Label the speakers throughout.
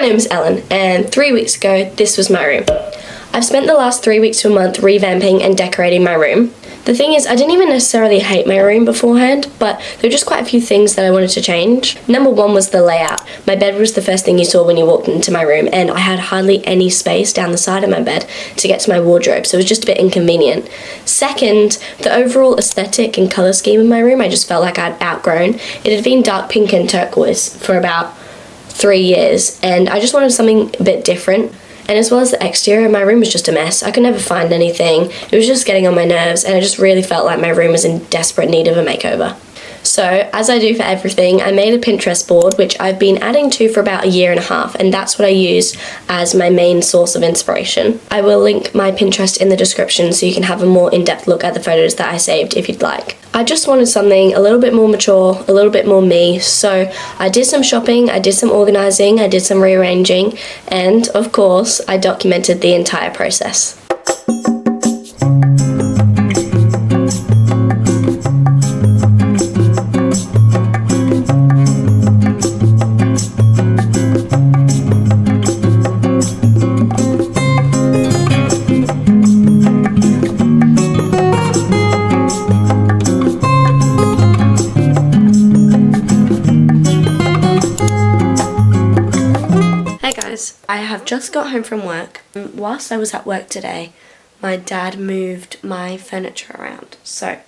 Speaker 1: name is Ellen, and 3 weeks ago, this was my room. I've spent the last 3 weeks to a month revamping and decorating my room. The thing is, I didn't even necessarily hate my room beforehand, but there were just quite a few things that I wanted to change. Number one was the layout. My bed was the first thing you saw when you walked into my room, and I had hardly any space down the side of my bed to get to my wardrobe, so it was just a bit inconvenient. Second, the overall aesthetic and colour scheme of my room, I just felt like I'd outgrown. It had been dark pink and turquoise for about 3 years, and I just wanted something a bit different. And as well as the exterior, my room was just a mess. I could never find anything. It was just getting on my nerves, and I just really felt like my room was in desperate need of a makeover. So, as I do for everything, I made a Pinterest board, which I've been adding to for about 1.5 years, and that's what I use as my main source of inspiration. I will link my Pinterest in the description so you can have a more in-depth look at the photos that I saved if you'd like. I just wanted something a little bit more mature, a little bit more me, so I did some shopping, I did some organising, I did some rearranging, and of course, I documented the entire process. I have just got home from work. Whilst I was at work today, my dad moved my furniture around. So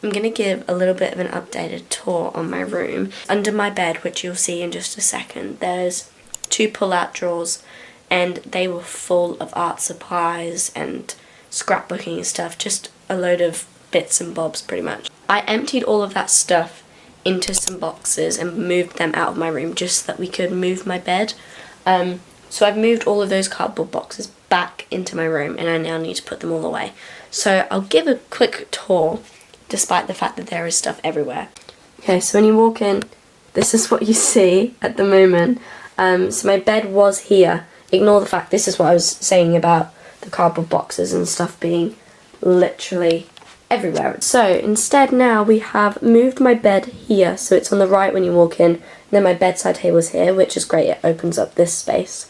Speaker 1: I'm going to give a little bit of an updated tour on my room. Under my bed, which you'll see in just a second, there's 2 pull-out drawers, and they were full of art supplies and scrapbooking and stuff, just a load of bits and bobs pretty much. I emptied all of that stuff into some boxes and moved them out of my room just so that we could move my bed. So I've moved all of those cardboard boxes back into my room, and I now need to put them all away. So I'll give a quick tour, despite the fact that there is stuff everywhere. Okay, so when you walk in, this is what you see at the moment. So my bed was here. Ignore the fact, this is what I was saying about the cardboard boxes and stuff being literally everywhere. So instead now we have moved my bed here, so it's on the right when you walk in. And then my bedside table is here, which is great, it opens up this space.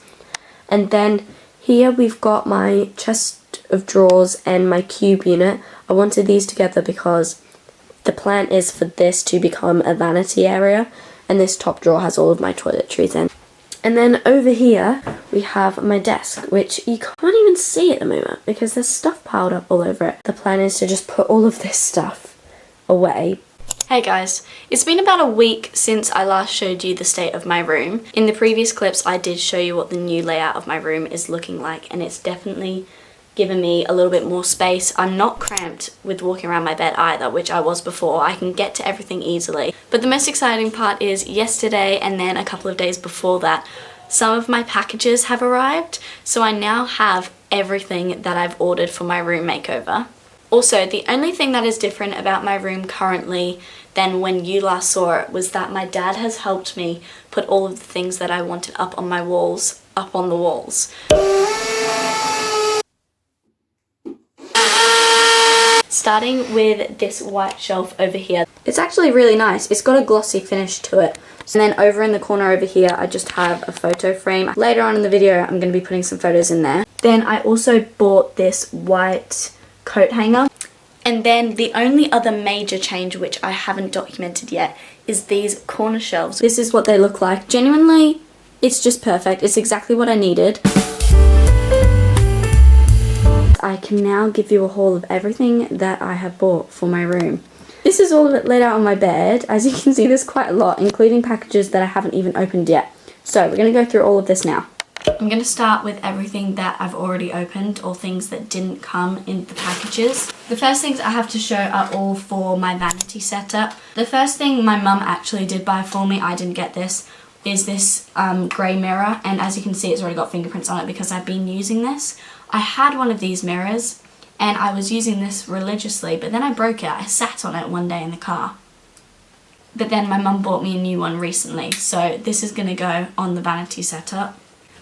Speaker 1: And then here we've got my chest of drawers and my cube unit. I wanted these together because the plan is for this to become a vanity area, and this top drawer has all of my toiletries in. And then over here we have my desk, which you can't even see at the moment because there's stuff piled up all over it. The plan is to just put all of this stuff away. Hey guys, it's been about a week since I last showed you the state of my room. In the previous clips I did show you what the new layout of my room is looking like, and it's definitely given me a little bit more space. I'm not cramped with walking around my bed either, which I was before. I can get to everything easily. But the most exciting part is yesterday and then a couple of days before that, some of my packages have arrived, so I now have everything that I've ordered for my room makeover. Also, the only thing that is different about my room currently than when you last saw it was that my dad has helped me put all of the things that I wanted up on my walls, up on the walls. Starting with this white shelf over here. It's actually really nice. It's got a glossy finish to it. And then over in the corner over here, I just have a photo frame. Later on in the video, I'm going to be putting some photos in there. Then I also bought this white coat hanger. And then the only other major change which I haven't documented yet is these corner shelves. This is what they look like. Genuinely, it's just perfect. It's exactly what I needed. I can now give you a haul of everything that I have bought for my room. This is all of it laid out on my bed. As you can see, there's quite a lot, including packages that I haven't even opened yet. So we're going to go through all of this now. I'm going to start with everything that I've already opened, or things that didn't come in the packages. The first things I have to show are all for my vanity setup. The first thing my mum actually did buy for me, I didn't get this, is this grey mirror, and as you can see it's already got fingerprints on it because I've been using this. I had one of these mirrors and I was using this religiously, but then I broke it. I sat on it one day in the car. But then my mum bought me a new one recently, so this is going to go on the vanity setup.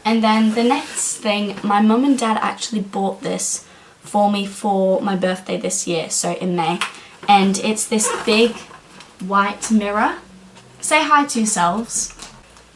Speaker 1: And then the next thing, my mum and dad actually bought this for me for my birthday this year, so in May. And it's this big white mirror. Say hi to yourselves.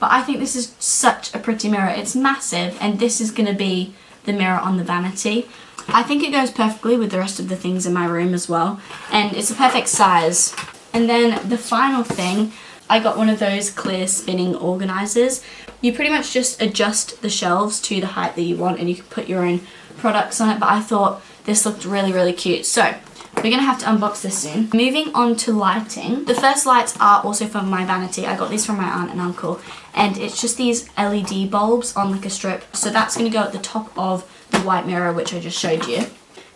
Speaker 2: but I think this is such a pretty mirror. It's massive, and this is going to be the mirror on the vanity. I think it goes perfectly with the rest of the things in my room as well, and it's a perfect size. And then the final thing, I got one of those clear spinning organisers. You pretty much just adjust the shelves to the height that you want, and you can put your own products on it, but I thought this looked really, really cute. So we're gonna have to unbox this soon. Moving on to lighting. The first lights are also from my vanity. I got these from my aunt and uncle, and it's just these LED bulbs on like a strip. So that's gonna go at the top of the white mirror, which I just showed you.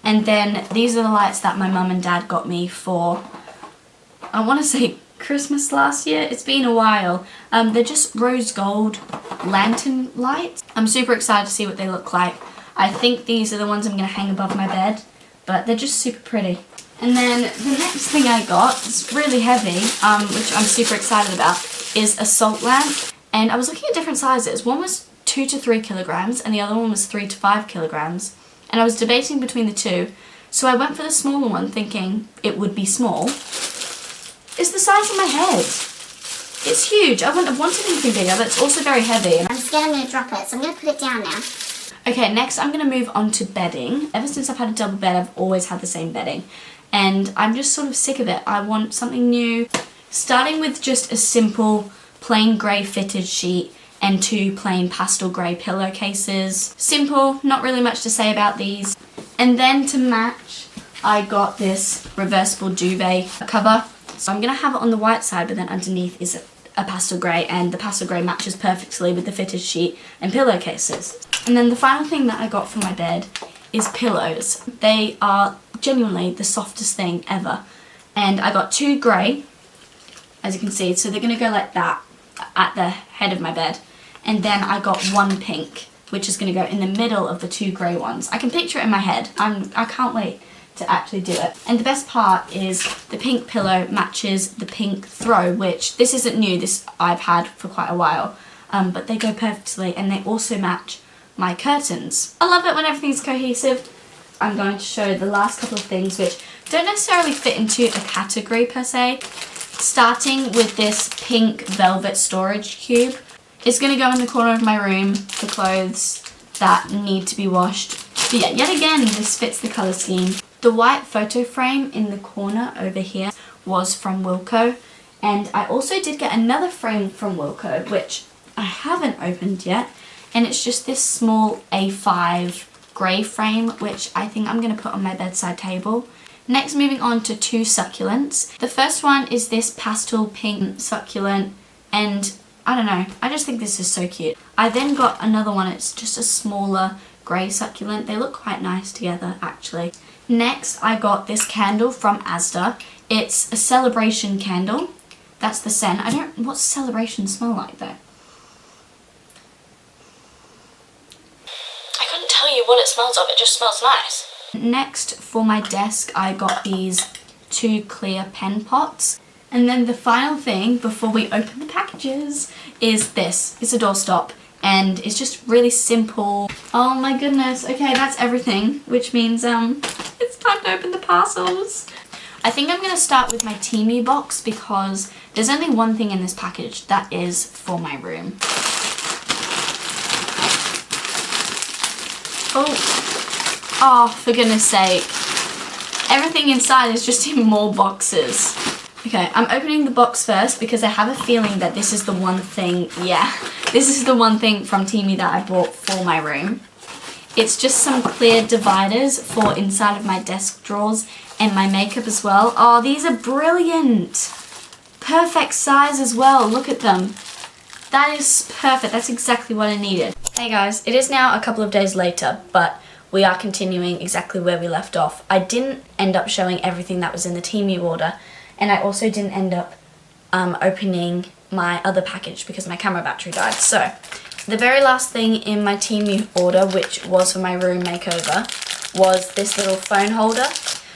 Speaker 2: And then these are the lights that my mum and dad got me for, I wanna say Christmas last year. It's been a while. They're just rose gold lantern lights. I'm super excited to see what they look like. I think these are the ones I'm gonna hang above my bed, but they're just super pretty. And then the next thing I got, it's really heavy, which I'm super excited about, is a salt lamp. And I was looking at different sizes. One was 2 to 3 kilograms and the other one was 3 to 5 kilograms. And I was debating between the two, so I went for the smaller one thinking it would be small. It's the size of my head. It's huge. I wouldn't have wanted anything bigger, but it's also very heavy.
Speaker 3: I'm scared I'm going to drop it, so I'm going to put it down now.
Speaker 2: Okay, next I'm going to move on to bedding. Ever since I've had a double bed, I've always had the same bedding. And I'm just sort of sick of it. I want something new. Starting with just a simple plain grey fitted sheet and 2 plain pastel grey pillowcases. Simple, not really much to say about these. And then to match, I got this reversible duvet cover. So I'm going to have it on the white side, but then underneath is a pastel grey, and the pastel grey matches perfectly with the fitted sheet and pillowcases. And then the final thing that I got for my bed is pillows. They are genuinely the softest thing ever. And I got 2 grey, as you can see, so they're going to go like that at the head of my bed. And then I got 1 pink, which is going to go in the middle of the 2 grey ones. I can picture it in my head. I can't wait to actually do it. And the best part is the pink pillow matches the pink throw, which this isn't new, this I've had for quite a while, but they go perfectly, and they also match my curtains. I love it when everything's cohesive. I'm going to show the last couple of things which don't necessarily fit into a category per se. Starting with this pink velvet storage cube. It's going to go in the corner of my room for clothes that need to be washed. But yeah, yet again, this fits the colour scheme. The white photo frame in the corner over here was from Wilko, and I also did get another frame from Wilko, which I haven't opened yet, and it's just this small A5 grey frame, which I think I'm going to put on my bedside table. Next, moving on to 2 succulents. The first one is this pastel pink succulent, and I don't know, I just think this is so cute. I then got another one, it's just a smaller grey succulent. They look quite nice together actually. Next, I got this candle from Asda. It's a celebration candle. That's the scent. What's celebration smell like though? I couldn't tell you what it smells of, it just smells nice. Next, for my desk, I got these 2 clear pen pots. And then the final thing before we open the packages is this. It's a doorstop. And it's just really simple. Oh my goodness. Okay, that's everything, which means it's time to open the parcels. I think I'm going to start with my Temu box because there's only one thing in this package that is for my room. Oh, for goodness sake. Everything inside is just in more boxes. Okay, I'm opening the box first because I have a feeling that this is the one thing, this is the one thing from Temu that I bought for my room. It's just some clear dividers for inside of my desk drawers and my makeup as well. Oh, these are brilliant. Perfect size as well, look at them. That is perfect, that's exactly what I needed. Hey guys, it is now a couple of days later, but we are continuing exactly where we left off. I didn't end up showing everything that was in the Temu order, and I also didn't end up opening my other package because my camera battery died. So, the very last thing in my Temu order, which was for my room makeover, was this little phone holder.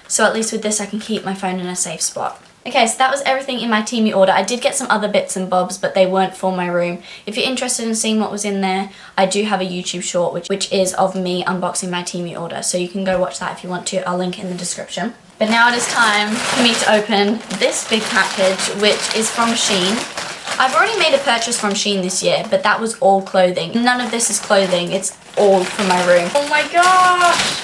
Speaker 2: So at least with this I can keep my phone in a safe spot. Okay, so that was everything in my Temu order. I did get some other bits and bobs, but they weren't for my room. If you're interested in seeing what was in there, I do have a YouTube short, which is of me unboxing my Temu order. So you can go watch that if you want to. I'll link it in the description. But now it is time for me to open this big package, which is from Shein. I've already made a purchase from Shein this year, but that was all clothing. None of this is clothing, it's all for my room. Oh my gosh!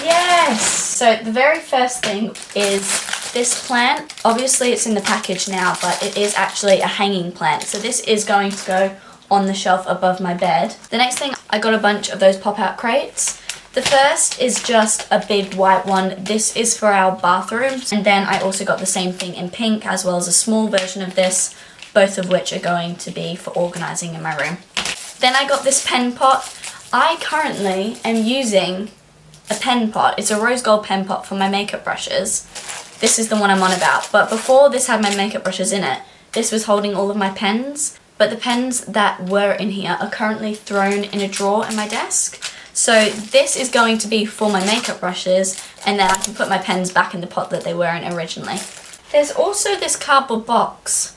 Speaker 2: Yes! So the very first thing is this plant. Obviously it's in the package now, but it is actually a hanging plant. So this is going to go on the shelf above my bed. The next thing, I got a bunch of those pop-out crates. The first is just a big white one. This is for our bathrooms. And then I also got the same thing in pink, as well as a small version of this, both of which are going to be for organising in my room. Then I got this pen pot. I currently am using a pen pot. It's a rose gold pen pot for my makeup brushes. This is the one I'm on about. But before this had my makeup brushes in it, this was holding all of my pens. But the pens that were in here are currently thrown in a drawer in my desk. So this is going to be for my makeup brushes, and then I can put my pens back in the pot that they were in originally. There's also this cardboard box,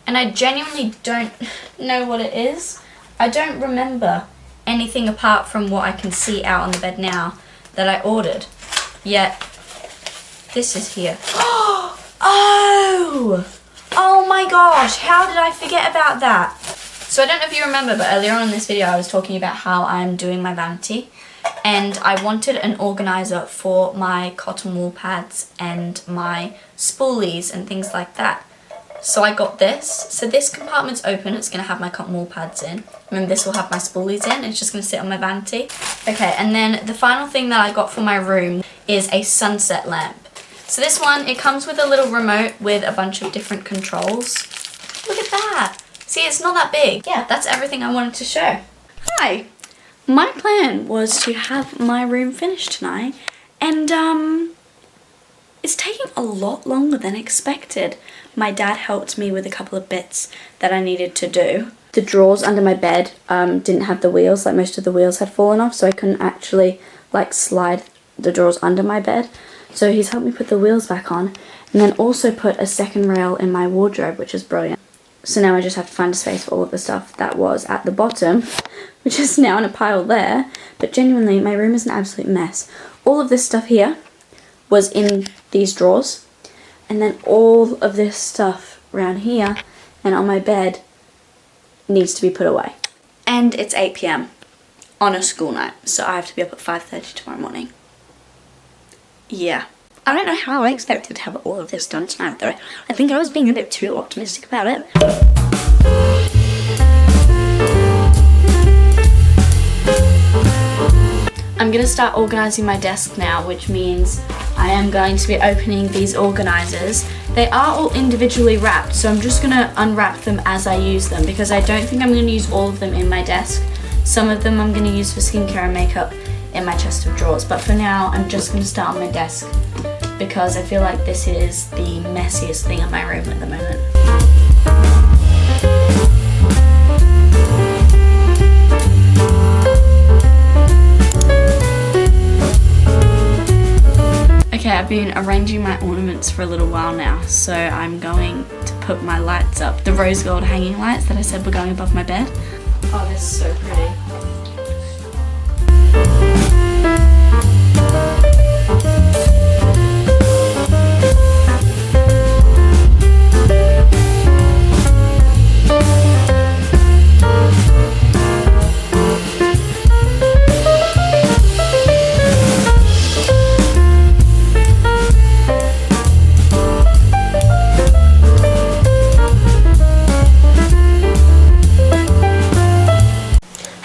Speaker 2: and I genuinely don't know what it is. I don't remember anything apart from what I can see out on the bed now that I ordered. Yet, this is here. Oh! Oh my gosh, how did I forget about that? So I don't know if you remember, but earlier on in this video I was talking about how I'm doing my vanity, and I wanted an organizer for my cotton wool pads and my spoolies and things like that. So I got this. So this compartment's open, it's going to have my cotton wool pads in, and then this will have my spoolies in, it's just going to sit on my vanity. Okay, and then the final thing that I got for my room is a sunset lamp. So this one, it comes with a little remote with a bunch of different controls. Look at that. See, it's not that big. Yeah, that's everything I wanted to show. Hi. My plan was to have my room finished tonight, and it's taking a lot longer than expected. My dad helped me with a couple of bits that I needed to do. The drawers under my bed didn't have the wheels, like most of the wheels had fallen off, so I couldn't actually like slide the drawers under my bed. So he's helped me put the wheels back on, and then also put a second rail in my wardrobe, which is brilliant. So now I just have to find a space for all of the stuff that was at the bottom, which is now in a pile there. But genuinely, my room is an absolute mess. All of this stuff here was in these drawers, and then all of this stuff around here and on my bed needs to be put away. And it's 8 PM on a school night, so I have to be up at 5:30 tomorrow morning. Yeah.
Speaker 4: I don't know how I expected to have all of this done tonight, though. I think I was being a bit too optimistic about it.
Speaker 2: I'm going to start organising my desk now, which means I am going to be opening these organisers. They are all individually wrapped, so I'm just going to unwrap them as I use them, because I don't think I'm going to use all of them in my desk. Some of them I'm going to use for skincare and makeup in my chest of drawers, but for now I'm just going to start on my desk because I feel like this is the messiest thing in my room at the moment. Okay, I've been arranging my ornaments for a little while now, so I'm going to put my lights up. The rose gold hanging lights that I said were going above my bed. Oh, they're so pretty.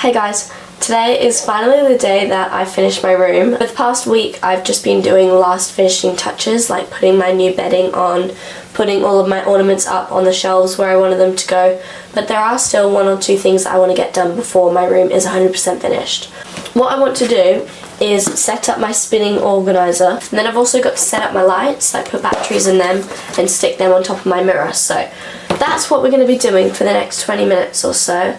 Speaker 1: Hey guys, today is finally the day that I finished my room. For the past week I've just been doing last finishing touches, like putting my new bedding on, putting all of my ornaments up on the shelves where I wanted them to go, but there are still one or two things that I want to get done before my room is 100% finished. What I want to do is set up my spinning organizer, and then I've also got to set up my lights, like put batteries in them and stick them on top of my mirror. So that's what we're going to be doing for the next 20 minutes or so.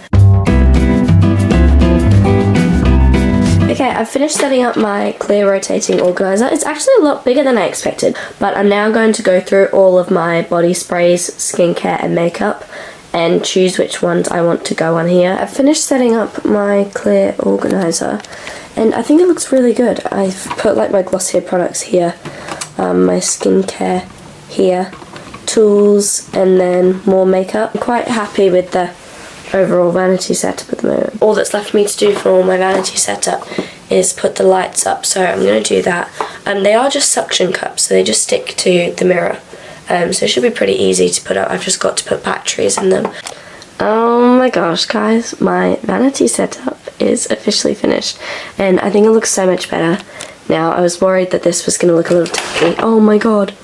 Speaker 1: Okay, I've finished setting up my clear rotating organizer. It's actually a lot bigger than I expected, but I'm now going to go through all of my body sprays, skincare and makeup and choose which ones I want to go on here. I've finished setting up my clear organizer and I think it looks really good. I've put like my Glossier products here, my skincare here, tools, and then more makeup. I'm quite happy with the overall vanity setup at the moment. All that's left for me to do for all my vanity setup is put the lights up, so I'm going to do that. They are just suction cups, so they just stick to the mirror. So it should be pretty easy to put up. I've just got to put batteries in them. Oh my gosh, guys, my vanity setup is officially finished, and I think it looks so much better now. I was worried that this was going to look a little tacky. Oh my god.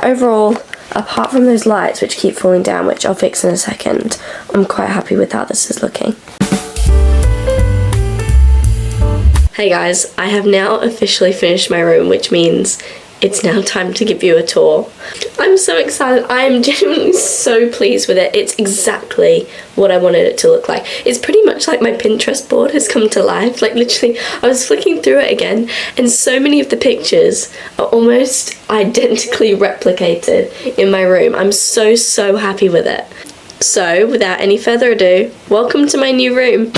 Speaker 1: Overall, apart from those lights which keep falling down, which I'll fix in a second, I'm quite happy with how this is looking. Hey guys, I have now officially finished my room, which means it's now time to give you a tour. I'm so excited. I am genuinely so pleased with it. It's exactly what I wanted it to look like. It's pretty much like my Pinterest board has come to life. Like literally, I was flicking through it again, and so many of the pictures are almost identically replicated in my room. I'm so happy with it. So without any further ado, welcome to my new room.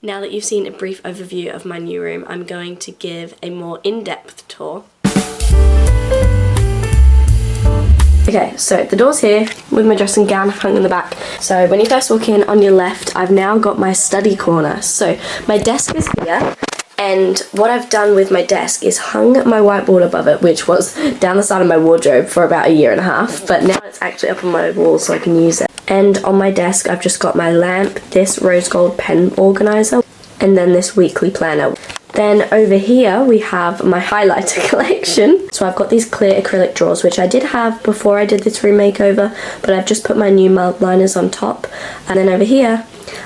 Speaker 1: Now that you've seen a brief overview of my new room, I'm going to give a more in-depth tour. Okay, so the door's here with my dressing gown hung in the back. So when you first walk in, on your left, I've now got my study corner. So my desk is here, and what I've done with my desk is hung my whiteboard above it, which was down the side of my wardrobe for about a year and a half, but now it's actually up on my wall so I can use it. And on my desk, I've just got my lamp, this rose gold pen organizer, and then this weekly planner. Then over here we have my highlighter collection. So I've got these clear acrylic drawers, which I did have before I did this room makeover, but I've just put my new mild liners on top. And then over here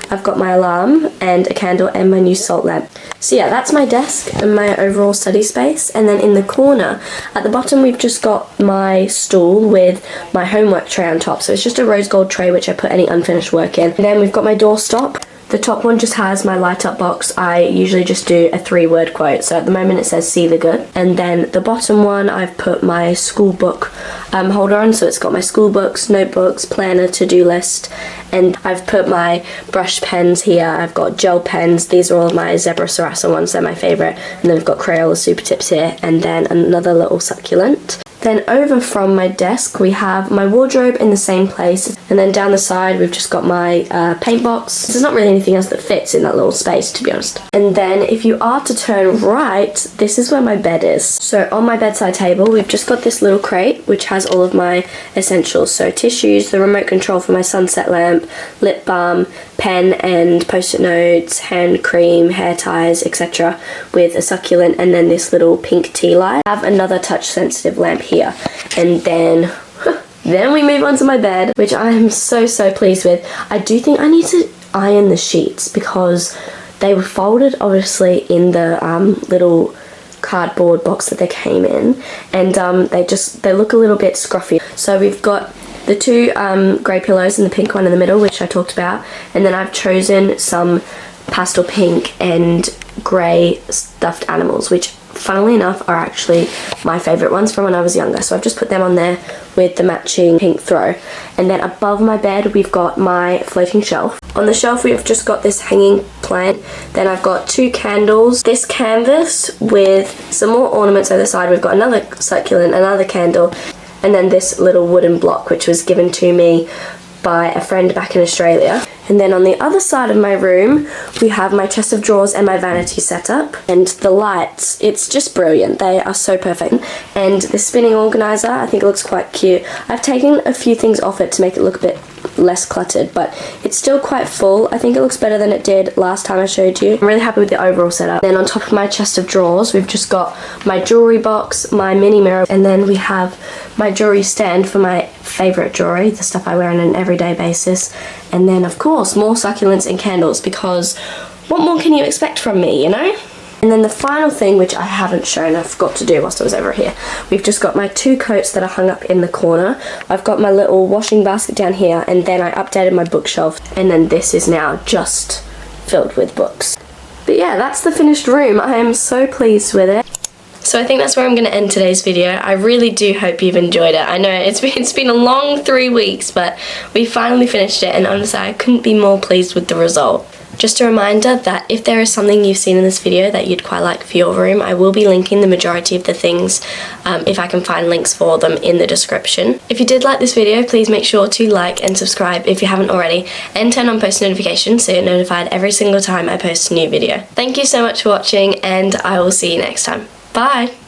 Speaker 1: I've got my alarm and a candle and my new salt lamp. So yeah, that's my desk and my overall study space. And then in the corner at the bottom we've just got my stool with my homework tray on top. So it's just a rose gold tray which I put any unfinished work in. And then we've got my doorstop. The top one just has my light up box. I usually just do a 3-word quote, so at the moment it says see the good. And then the bottom one I've put my school book holder on, so it's got my school books, notebooks, planner, to-do list, and I've put my brush pens here. I've got gel pens. These are all of my Zebra Sarasa ones, they're my favourite. And then I've got Crayola Super Tips here, and then another little succulent. Then over from my desk we have my wardrobe in the same place, and then down the side we've just got my paint box. There's not really anything else that fits in that little space, to be honest. And then if you are to turn right, this is where my bed is. So on my bedside table we've just got this little crate which has all of my essentials, so tissues, the remote control for my sunset lamp, lip balm, pen and post-it notes, hand cream, hair ties, etc. with a succulent, and then this little pink tea light. I have another touch sensitive lamp here, and then we move on to my bed, which I am so pleased with. I do think I need to iron the sheets because they were folded obviously in the little cardboard box that they came in, and they look a little bit scruffy. So we've got the 2 grey pillows and the pink one in the middle, which I talked about, and then I've chosen some pastel pink and grey stuffed animals, which funnily enough are actually my favourite ones from when I was younger. So I've just put them on there with the matching pink throw. And then above my bed we've got my floating shelf. On the shelf we've just got this hanging plant. Then I've got 2 candles, this canvas with some more ornaments over the side. We've got another succulent, another candle, and then this little wooden block which was given to me by a friend back in Australia. And then on the other side of my room we have my chest of drawers and my vanity setup. And the lights, it's just brilliant, they are so perfect. And the spinning organizer, I think it looks quite cute. I've taken a few things off it to make it look a bit less cluttered, but it's still quite full. I think it looks better than it did last time I showed you. I'm really happy with the overall setup. Then on top of my chest of drawers we've just got my jewellery box, my mini mirror, and then we have my jewellery stand for my favourite jewellery, the stuff I wear on an everyday basis. And then of course more succulents and candles, because what more can you expect from me, you know? And then the final thing, which I haven't shown, I forgot to do whilst I was over here, we've just got my 2 coats that are hung up in the corner. I've got my little washing basket down here, and then I updated my bookshelf, and then this is now just filled with books. But yeah, that's the finished room. I am so pleased with it. So I think that's where I'm going to end today's video. I really do hope you've enjoyed it. I know it's been a long 3 weeks, but we finally finished it, and honestly I couldn't be more pleased with the result. Just a reminder that if there is something you've seen in this video that you'd quite like for your room, I will be linking the majority of the things, if I can find links for them, in the description. If you did like this video, please make sure to like and subscribe if you haven't already, and turn on post notifications so you're notified every single time I post a new video. Thank you so much for watching, and I will see you next time. Bye!